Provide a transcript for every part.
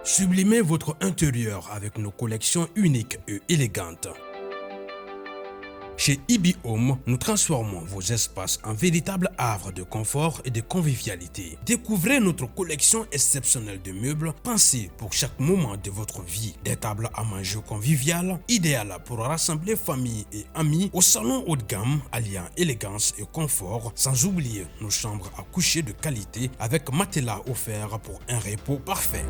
Sublimez votre intérieur avec nos collections uniques et élégantes. Chez Ibi Home, nous transformons vos espaces en véritables havres de confort et de convivialité. Découvrez notre collection exceptionnelle de meubles pensés pour chaque moment de votre vie. Des tables à manger conviviales, idéales pour rassembler famille et amis au salon haut de gamme, alliant élégance et confort, sans oublier nos chambres à coucher de qualité avec matelas offerts pour un repos parfait.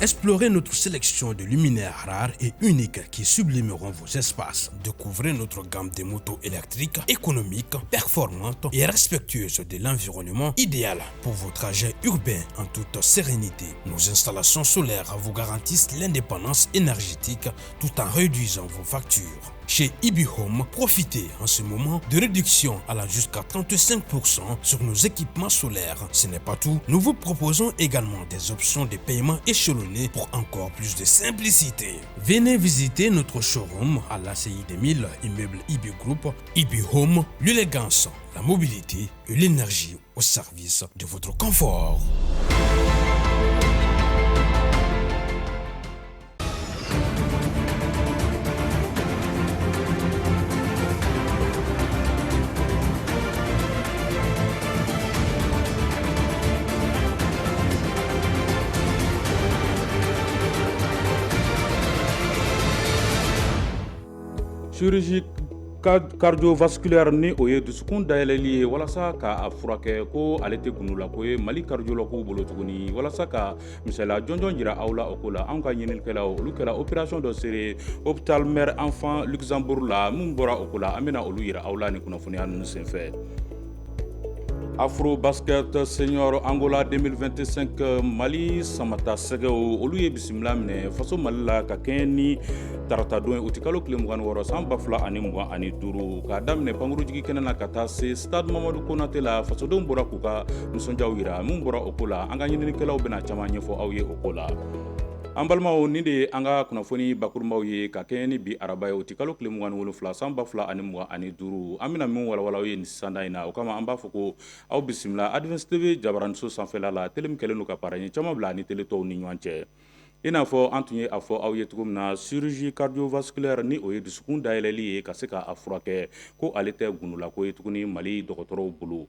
Explorez notre sélection de luminaires rares et uniques qui sublimeront vos espaces. Découvrez notre gamme de motos électriques, économiques, performantes et respectueuses de l'environnement, idéales pour vos trajets urbains en toute sérénité. Nos installations solaires vous garantissent l'indépendance énergétique tout en réduisant vos factures. Chez Ibi Home, profitez en ce moment de réductions allant jusqu'à 35% sur nos équipements solaires. Ce n'est pas tout, nous vous proposons également des options de paiement échelonnées pour encore plus de simplicité. Venez visiter notre showroom à l'ACI 2000, immeuble Ibi Group. Ibi Home, l'élégance, la mobilité et l'énergie au service de votre confort. Chirurgie cardiovasculaire ni o ye dusukun dayɛlɛli ye walasa k'a furakɛ ko ale tɛ gunu la ko ye Mali cardiologues bolo tuguni walasa ka misaliya jɔnjɔn jira aw la o ko la anw ka ɲininikɛlaw olu kɛra opération dɔ sere hôpital Mère Enfant Luxembourg la mun bɔra o ko la an bɛna olu yira aw la ni kunnafoniya ninnu senfɛ. Afro Basket Senior Angola 2025 Mali samata sɛgɛw olu ye bisimila minɛ faso Mali la ka kɛɲɛ ni tarata don ye o ti kalo tile 26 san 2025 k'a daminɛ pankurujigi kɛnɛ na ka taa se Stade Mamadou Konate la fasodenw bɔra k'u ka nisɔndiyaw yira mun bɔra o ko la an ka ɲininikɛlaw bɛna caman ɲɛfɔ aw ye o ko la. An balimaw nin de ye an ka kunnafoni bakurunbaw ye ka kɛɲɛ ni bi araba ye o ti kalo tile 27 san 2025 an bɛna min walawala aw ye nin sanda in na o kama an b'a fɔ ko aw bisimila Advance TV jabaraniso sanfɛla la tele min kɛlen don ka paraɲɛ caman bila ani tele tɔw ni ɲɔgɔn cɛ. I n'a fɔ an tun ye a fɔ aw ye cogo min na chirurgie cardiovasculaire ni o ye dusukun dayɛlɛli ye ka se k'a furakɛ ko ale tɛ gunula ko ye tuguni Mali dɔgɔtɔrɔw bolo.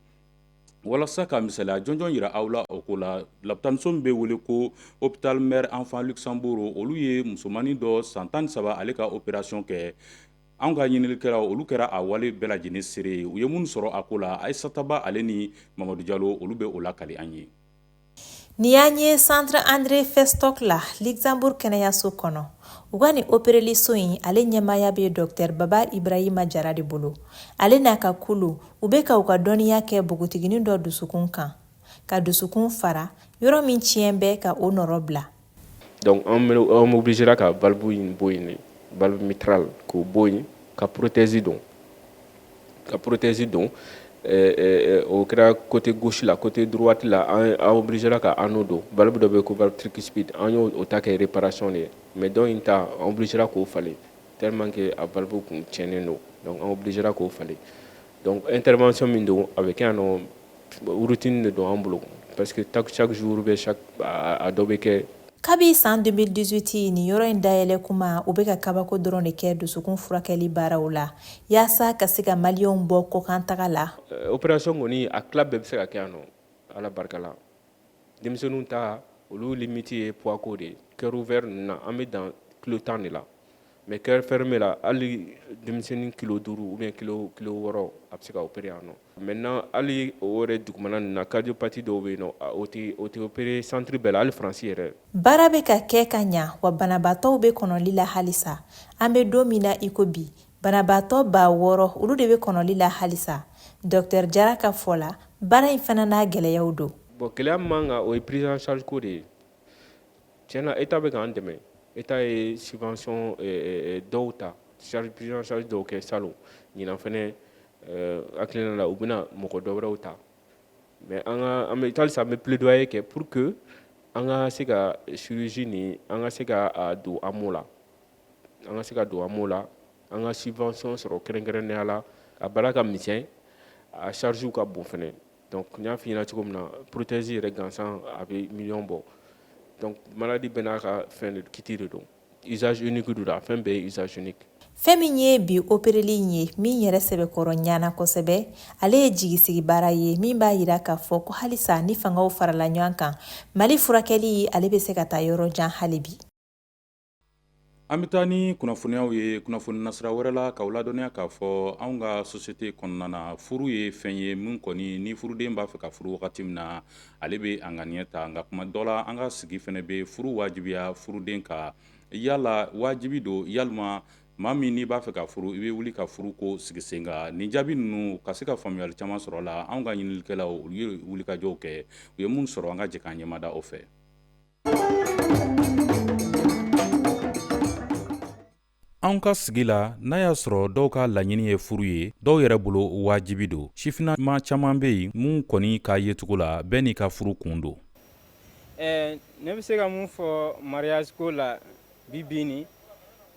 Walasa ka misaliya jɔnjɔn yira aw la o ko la lapitaniso min bɛ wele ko hôpital Mère Enfant Luxembourg olu ye musomanin dɔ san 13 ale ka opération kɛ. Anw ka ɲininikɛlaw olu kɛra a wale bɛɛ lajɛlen seere ye u ye minnu sɔrɔ a ko la Aissata Ba ale ni Mamadou Diallo olu bɛ o lakali an ye. Ni y'an ye Centre André Festock la Luxembourg kɛnɛyaso kɔnɔ u ka nin opéreliso in ale ɲɛmaaya bɛ Dr Baba Ibrahima Jara de bolo ale n'a ka kulu u bɛ ka u ka dɔnniya kɛ bogotiginin dɔ dusukun kan ka dusukun fara yɔrɔ min tiɲɛ bɛ ka o nɔrɔ bila. Donc on obligera ka valve in bɔ yen valve mitral k'o bɔ yen ka prothèse don au côté gauche la côté droite la on obligera ka anneau don valve dɔ bɛ ko valve tricuspide an y'o ta kɛ réparation de mais donc in ta on obligera k'o falen tellement que a valve kun tiɲɛnen don donc on obligera k'o falen donc intervention min don a bɛ kɛ yan nɔ routine de don an bolo parce que chaque jour bɛ a dɔ bɛ kɛ. Kabi san 2018 ni yɔrɔ in dayɛlɛ kuma u bɛ ka kabako dɔrɔn de kɛ dusukun furakɛli baaraw la yaasa ka se ka maliyɛnw bɔ kɔkan taga la. Opération kɔni a tila bɛɛ bɛ se ka kɛ yan nɔ ala barika la denmisɛnninw ta olu limite ye poids ko de ye cœur ouvert ninnu na an bɛ dan kilo 10 de la mais cœur fermé la hali denmisɛnnin kilo 5 ou bien kilo 6 a bɛ se ka opérer yan nɔ. Maintenant hali o yɛrɛ dugumana ninnu na cardiopathie dɔw bɛ yen nɔ o tɛ opérer centre bɛɛ la hali France yɛrɛ. Baara bɛ ka kɛ ka ɲa wa banabaatɔw bɛ kɔnɔli la halisa an bɛ don min na i ko bi banabaatɔ 6,000 olu de bɛ kɔnɔli la halisa Dr Jara ka fɔ la baara in fana n'a gɛlɛyaw don. Bon gɛlɛya min o ye prise en charge ko de ye tiɲɛna état bɛ k'an dɛmɛ état ye subvention dɔw ta prise en charge dɔw kɛ salon ɲinan fɛnɛ hakilina la u bɛna mɔgɔ dɔ wɛrɛw ta mais an bɛ halisa an bɛ plaidoyer kɛ pour que an ka se ka chirurgie ni an ka se ka don AMO la an ka subvention sɔrɔ kɛrɛnkɛrɛnnenya la a baara ka misɛn a charge ka bon fɛnɛ donc n y'a f'i ɲɛna cogo min na prothèse yɛrɛ gansan a bɛ miliyɔn bɔ donc maladie bɛɛ n'a ka fɛn de kiti de don usage unique do la fɛn bɛɛ ye usage unique. Fɛn min ye bi opereli ye min yɛrɛ sɛbɛkɔrɔ ɲana kosɛbɛ ale ye jigisigi baara ye min b'a yira k'a fɔ ko halisa ni fangaw farala ɲɔgɔn kan Mali furakɛli ale bɛ se ka taa yɔrɔ jan hali bi. An bɛ taa ni kunnafoniyaw ye kunnafoni nasira wɛrɛ la k'aw ladɔnniya k'a fɔ anw ka société kɔnɔna na furu ye fɛn ye min kɔni ni furuden b'a fɛ ka furu wagati min na ale bɛ a ŋaniya ta nka kuma dɔ la an ka sigi fɛnɛ bɛ furu wajibiya furuden ka yala wajibi don yalima maa min n'i b'a fɛ ka furu i bɛ wuli ka furu ko sigi sen kan nin jaabi ninnu ka se ka faamuyali caman sɔrɔ la anw ka ɲininikɛlaw olu ye wulikajɔw kɛ u ye mun sɔrɔ an ka jɛ k'an ɲɛmada o fɛ. Anw ka sigi la n'a y'a sɔrɔ dɔw ka laɲini ye furu ye dɔw yɛrɛ bolo wajibi don sifinama caman bɛ yen mun kɔni ka yecogo la bɛɛ n'i ka furu kun don. Ne bɛ se ka mun fɔ mariage ko la bi ni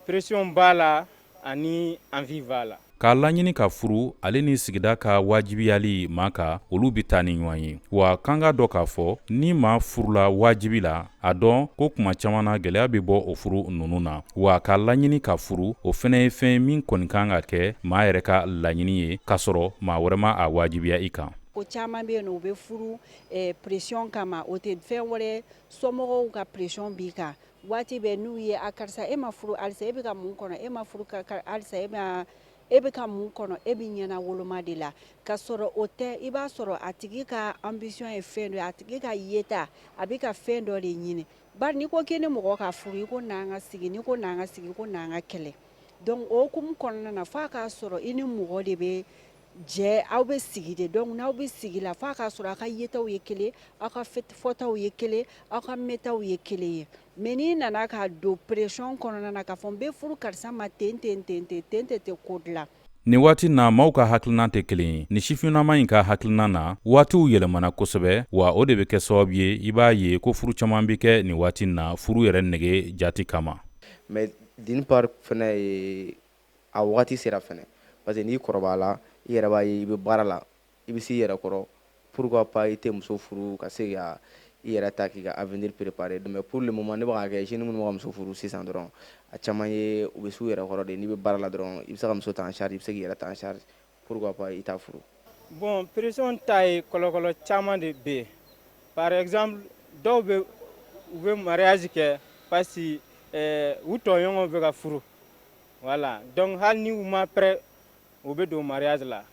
pression b'a la ani envie b'a la. K'a laɲini ka furu ale ni sigida ka wajibiyali maa ka olu bɛ taa ni ɲɔgɔn ye wa kan ka dɔ k'a fɔ ni maa furula wajibi la a dɔn ko kuma caman na gɛlɛya bɛ bɔ o furu ninnu na wa k'a laɲini ka furu o fana ye fɛn min kɔni kan ka kɛ maa yɛrɛ ka laɲini ye k'a sɔrɔ maa wɛrɛ ma a wajibiya i kan. Ko caman bɛ yen nɔ u bɛ furu pression kama o tɛ fɛn wɛrɛ somɔgɔw ka pression b'i kan waati bɛɛ n'u ye a karisa e ma furu halisa e bɛ ka mun kɔnɔ e ma furu halisa e bɛ ka mun kɔnɔ e bɛ ɲɛna woloma de la ka sɔrɔ o tɛ i b'a sɔrɔ a tigi ka ambition ye fɛn dɔ a tigi ka yeta a bɛ ka fɛn dɔ de ɲini bari n'i ko k'i ni mɔgɔ ka furu i ko n'an ka sigi n'i ko n'an ka sigi ko n'an ka kɛlɛ donc o hukumu kɔnɔna na f'a k'a sɔrɔ i ni mɔgɔ de bɛ jɛ aw bɛ sigi de donc n'aw bɛ sigi la f'a k'a sɔrɔ aw ka yetaw ye kelen aw ka fɔtaw ye kelen aw ka mɛtaw ye kelen ye mais n'i nana ka don pression kɔnɔna na k'a fɔ n bɛ furu karisa ma ten tɛ ko dilan. Nin waati na maaw ka hakilina tɛ kelen ye ni sifinama in ka hakilina na waatiw yɛlɛmana kosɛbɛ wa o de bɛ kɛ sababu ye i b'a ye ko furu caman bɛ kɛ nin waati na furu yɛrɛ nege jati kama. Mais d'une part fana ye a waati sera fana parce que n'i kɔrɔbaya la i yɛrɛ b'a ye i bɛ baara la i bɛ s'i yɛrɛ kɔrɔ pourquoi pas i tɛ muso furu ka se ka i yɛrɛ ta k'i ka avenir préparer mais pour le moment ne bɛ ka kɛ jeune minnu bɛ ka muso furu sisan dɔrɔn a caman ye u bɛ s'u yɛrɛ kɔrɔ de n'i bɛ baara la dɔrɔn i bɛ se ka muso ta en charge i bɛ se k'i yɛrɛ ta en charge pourquoi pas i t'a furu. Bon pression ta ye kɔlɔkɔlɔ caman de bɛ yen par exemple dɔw bɛ u bɛ mariage kɛ parce que u tɔɲɔgɔnw bɛ ka furu voilà donc hali ni u ma prêt u bɛ don mariage la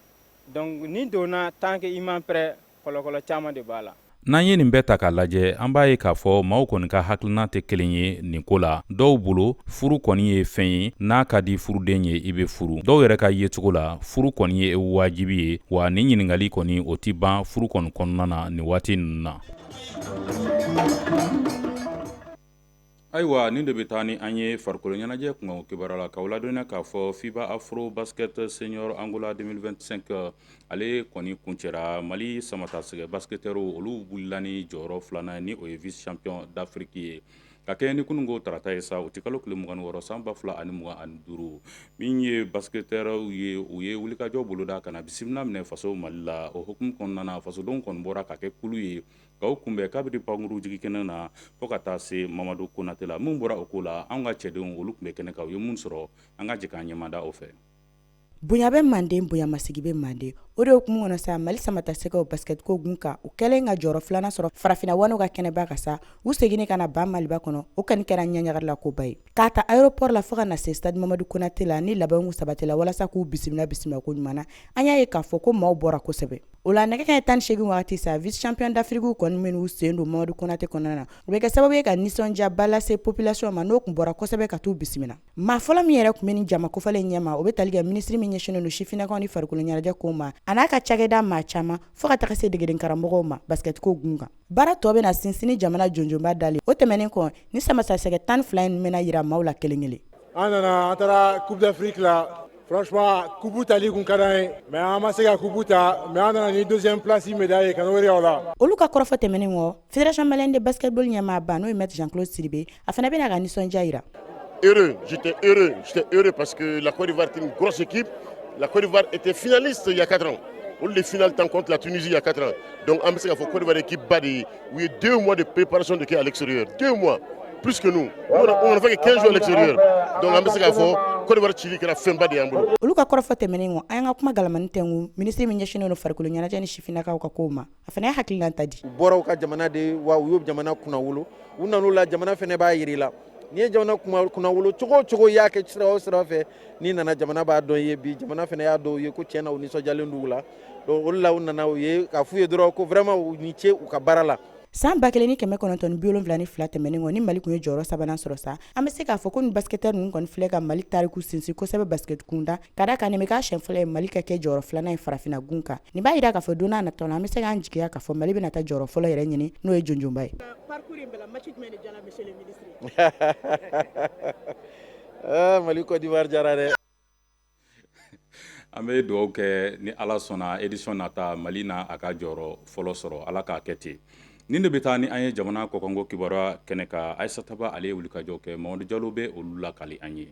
donc ni donna tant que i ma prêt kɔlɔkɔlɔ caman de b'a la. N'an ye nin bɛɛ ta k'a lajɛ an b'a ye k'a fɔ maaw kɔni ka hakilina tɛ kelen ye nin ko la dɔw bolo furu kɔni ye fɛn ye n'a ka di furuden ye i bɛ furu dɔw yɛrɛ ka yecogo la furu kɔni ye wajibi ye wa nin ɲininkali kɔni o tɛ ban furu kɔni kɔnɔna na nin waati ninnu na. Ayiwa nin de bɛ taa ni an ye farikolo ɲɛnajɛ kunkan kibaruya la k'aw ladɔnniya k'a fɔ FIBA Afro Basket Senior Angola 2025 ale kɔni kuncɛra Mali samatasɛgɛ basketɛriw olu wulila ni jɔyɔrɔ filanan ni o ye vice champion d'Afrique ye ka kɛ ni kununko tarata ye sa o tɛ kalo tile 26 san 2025 min ye basketɛriw ye u ye wulikajɔ boloda ka na bisimila minɛ faso Mali la o hukumu kɔnɔna na fasodenw kɔni bɔra ka kɛ kulu ye k'aw kunbɛn kabiri pankuru jigi kɛnɛ na fo ka taa se Mamadu Konate la mun bɔra o ko la an ka cɛdenw olu tun bɛ kɛnɛ kan u ye mun sɔrɔ an ka jɛ k'an ɲɛmada o fɛ. Bonya bɛ Manden bonya masigi bɛ Manden o de hukumu kɔnɔ sa Mali samatasɛgɛw basket ko gun kan u kɛlen ka jɔyɔrɔ filanan sɔrɔ farafinawaniw ka kɛnɛba ka sa u seginni ka na ban Maliba kɔnɔ o kɔni kɛra ɲɛɲagara la koba ye k'a ta aéroport la fo ka na se stade Mamadu Konate la ni labɛnw sabatila walasa k'u bisimila ko ɲuman na an y'a ye k'a fɔ ko maaw bɔra kosɛbɛ o la nɛgɛ kanɲɛ 18 wagati sa vice champion d'Afrique kɔni minnu sen don Mamadu Konate kɔnɔna na o bɛ kɛ sababu ye ka nisɔndiyaba lase population ma n'o tun bɔra kosɛbɛ ka t'u bisimila maa fɔlɔ min yɛrɛ tun bɛ nin jama kofɔlen ɲɛma o bɛ tali kɛ ministre min ɲɛsinnen don sifinnakaw ni farikolo ɲɛnajɛ kow ma a n'a ka cakɛda maa caman fo ka taga se degeden karamɔgɔw ma basket ko gun kan baara tɔ bɛ na sinsin jamana jɔnjɔnba dalen o tɛmɛnen kɔ ni samatasɛgɛ 12 in bɛna yira maaw la kelen kelen. An nana an taara Coupe d'Afrique la franchement kubu tali kun ka d'an ye mais an ma se ka kubu ta mais an nana ni deuxième place médaille ka n'o yɛrɛ o la. Olu ka kɔrɔfɔ tɛmɛnen kɔ fédération malienne de basketball ɲɛmaaba n'o ye maître Jean-Claude Sidibé a fana bɛna ka nisɔndiya yira. J'étais heureux parce que la Côte d'Ivoire était une grosse équipe. La Côte d'Ivoire était finaliste il y a 4 ans. les finales tant contre la Tunisie il y a 4 ans. Donc, on a Côte d'Ivoire équipe badi, où il y a 2 mois de préparation de qui à l'extérieur. 2 mois, plus que nous. On a fait que 15 jours à l'extérieur. Donc, on a Côte d'Ivoire Chili qui a fait badi en bolo. Olu ka kɔrɔfɔ tɛmɛnen kɔ an y'an ka kuma galamani tɛngu ministre min ɲɛsinnen don farikolo ɲɛnajɛ ni sifinnakaw ka kow ma a fana ye hakilina ta di. U bɔra u ka jamana de wa u y'o jamana kunna wolo u nan'u la jamana fana b'a yiri la n'i ye jamana kunna wolo cogo o cogo y'a kɛ sira o sira fɛ n'i nana jamana b'a dɔn i ye bi jamana fana y'a dɔn u ye ko tiɲɛna u nisɔndiyalen d'u la donc olu la u nana u ye k'a f'u ye dɔrɔn ko vraiment u ni ce u ka baara la. San 1972 tɛmɛnen kɔ ni Mali kun ye jɔyɔrɔ 3nan sɔrɔ sa an bɛ se k'a fɔ ko ni basketteur ninnu kɔni filɛ ka Mali tariku sinsin kosɛbɛ basket kunda ka da kan nin bɛ k'a siɲɛ fɔlɔ ye Mali ka kɛ jɔyɔrɔ 2nan ye farafinna gun kan nin b'a yira k'a fɔ don n'a nataw la an bɛ se k'an jigiya k'a fɔ Mali bɛna taa jɔyɔrɔ fɔlɔ yɛrɛ ɲini n'o ye jonjonba ye. Mali Côte d'Ivoire jara dɛ. An bɛ dugawu kɛ ni Ala sɔnna édition nata Mali n'a a ka jɔyɔrɔ fɔlɔ sɔrɔ Ala k'a kɛ ten. Nin de bɛ taa ni an ye jamana kɔkanko kibaruya kɛnɛ kan Aissata Ba ale ye wulikajɔ kɛ Mamadou Diallo bɛ olu lakali an ye.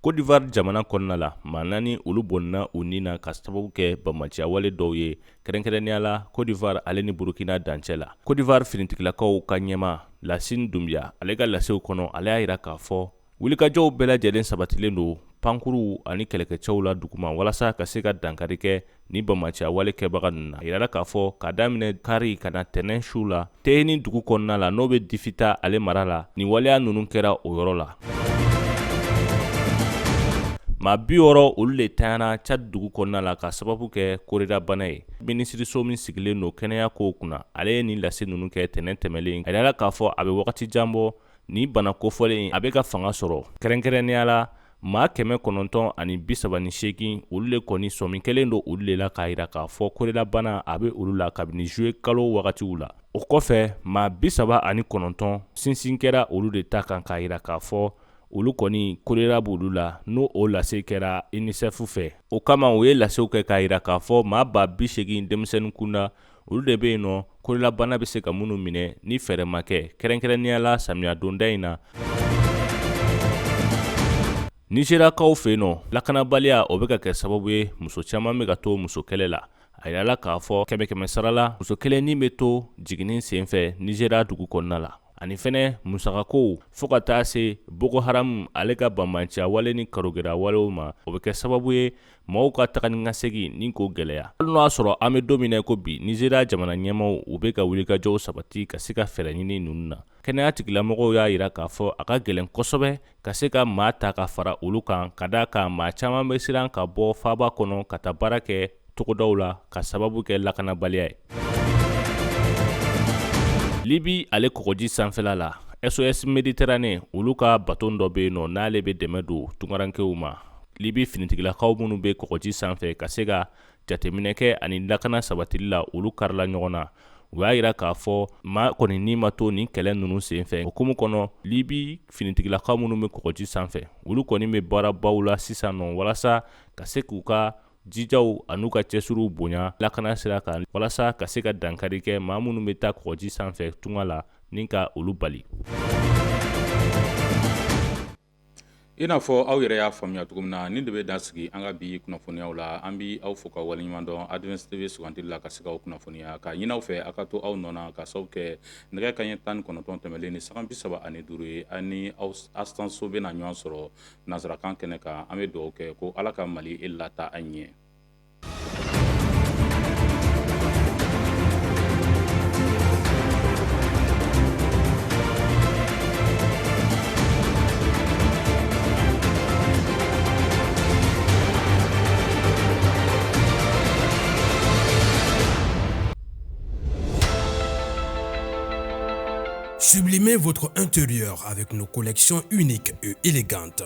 Côte d'Ivoire jamana kɔnɔna la maa 4 olu bɔnna u ni na ka sababu kɛ bamaciya wale dɔw ye kɛrɛnkɛrɛnnenya la Côte d'Ivoire ale ni Burkina dancɛ la. Côte d'Ivoire finitigilakaw ka ɲɛma Lassine Doumbia ale ka lasew kɔnɔ ale y'a yira k'a fɔ wulikajɔw bɛɛ lajɛlen sabatilen don pankuru ani kɛlɛkɛcɛw la duguma walasa ka se ka dankari kɛ ni bamaciya wale kɛbaga ninnu na. A yirala k'a fɔ k'a daminɛ kari ka na tɛnɛn su la Tehini dugu kɔnɔna la n'o bɛ Difita ale mara la ni waleya ninnu kɛra o yɔrɔ la. Maa 60 olu de tanyana Tchad dugu kɔnɔna la ka sababu kɛ korida bana ye. Minisiriso min sigilen don kɛnɛya kow kunna ale ye nin lase ninnu kɛ tɛnɛn tɛmɛlen. A yirala k'a fɔ a bɛ wagati jan bɔ ni bana kofɔlen a bɛ ka fanga sɔrɔ. Kɛrɛnkɛrɛnnenya la maa 938 olu de kɔni sɔmi kelen don olu de la k'a yira k'a fɔ korida bana a bɛ olu la kabini juillet kalo wagatiw la. O kɔfɛ maa 39 sinsin kɛra olu de ta kan k'a yira k'a fɔ olu kɔni kolera b'olu la n'o o lase kɛra UNICEF fɛ. O kama u ye lasew kɛ k'a yira k'a fɔ maa 80 denmisɛnnin kunda olu de bɛ yen nɔ kolera bana bɛ se ka minnu minɛ ni fɛɛrɛ ma kɛ kɛrɛnkɛrɛnnenya la samiya donda in na. Nigérakaw fɛ yen nɔ lakanabaliya o bɛ ka kɛ sababu ye muso caman bɛ ka to muso kɛlɛ la. A yirala k'a fɔ 100 sara la muso kelen ni bɛ to jiginni senfɛ Nigéria dugu kɔnɔna la. Ani fɛnɛ musakakow fo ka taa se Boko Haram ale ka bamaciya wale ni karogera walew ma o bɛ kɛ sababu ye maaw ka taganikasegin ni ko gɛlɛya. Hali n'o y'a sɔrɔ an bɛ don min na ko bi Nigéria jamana ɲɛmaaw u bɛ ka wulikajɔw sabati ka se ka fɛɛrɛ ɲini ninnu na. Kɛnɛya tigilamɔgɔw y'a yira k'a fɔ a ka gɛlɛn kosɛbɛ ka se ka maa ta ka fara olu kan ka d'a kan maa caman bɛ siran ka bɔ faaba kɔnɔ ka taa baara kɛ togodaw la ka sababu kɛ lakanabaliya ye. Libi ale kɔgɔji sanfɛla la SOS Méditerranée olu ka baton dɔ bɛ yen nɔ n'ale bɛ dɛmɛ don tungarankew ma. Libi finitigilakaw minnu bɛ kɔgɔji sanfɛ ka se ka jateminɛ kɛ ani lakana sabatili la olu karila ɲɔgɔn na. U y'a yira k'a fɔ maa kɔni ni ma to nin kɛlɛ ninnu senfɛ hukumu kɔnɔ Libi finitigilakaw minnu bɛ kɔgɔji sanfɛ olu kɔni bɛ baarabaw la sisan nɔ walasa ka se k'u ka jijaw an'u ka cɛsiriw bonya lakana sira kan walasa ka se ka dankari kɛ maa minnu bɛ taa kɔgɔji sanfɛ tunga la ni ka olu bali. I n'a fɔ aw yɛrɛ y'a faamuya cogo min na nin de bɛ dan sigi an ka bi kunnafoniyaw la an bɛ aw fo ka waleɲuman dɔn Advance TV sugantili la ka se k'aw kunnafoniya ka ɲini aw fɛ aw ka to aw nɔ na ka sababu kɛ nɛgɛ kanɲɛ 19 tɛmɛlen ni saga 35 ye ani aw Astanso bɛna ɲɔgɔn sɔrɔ nanzarakan kɛnɛ kan an bɛ dugawu kɛ ko Ala ka Mali lata an ɲɛ. Sublimez votre intérieur avec nos collections uniques et élégantes.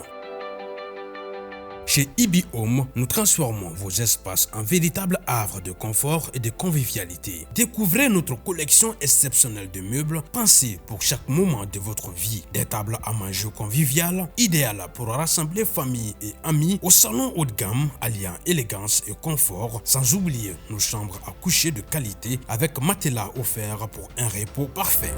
Chez Ibi Home, nous transformons vos espaces en véritables havres de confort et de convivialité. Découvrez notre collection exceptionnelle de meubles pensés pour chaque moment de votre vie. Des tables à manger conviviales, idéales pour rassembler famille et amis au salon haut de gamme, alliant élégance et confort, sans oublier nos chambres à coucher de qualité avec matelas offerts pour un repos parfait.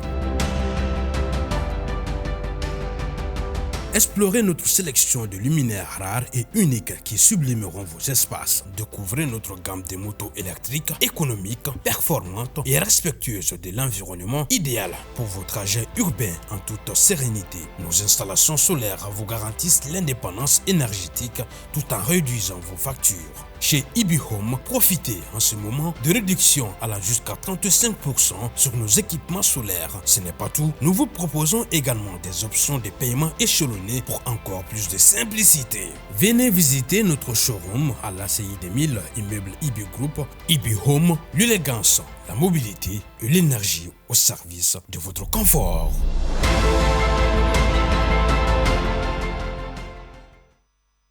Explorez notre sélection de luminaires rares et uniques qui sublimeront vos espaces. Découvrez notre gamme de motos électriques, économiques, performantes et respectueuses de l'environnement, idéales pour vos trajets urbains en toute sérénité. Nos installations solaires vous garantissent l'indépendance énergétique tout en réduisant vos factures. Chez Ibi Home, profitez en ce moment de réductions allant jusqu'à 35% sur nos équipements solaires. Ce n'est pas tout, nous vous proposons également des options de paiement échelonnées pour encore plus de simplicité. Venez visiter notre showroom à l'ACI 2000, immeuble Ibi Group. Ibi Home, l'élégance, la mobilité et l'énergie au service de votre confort.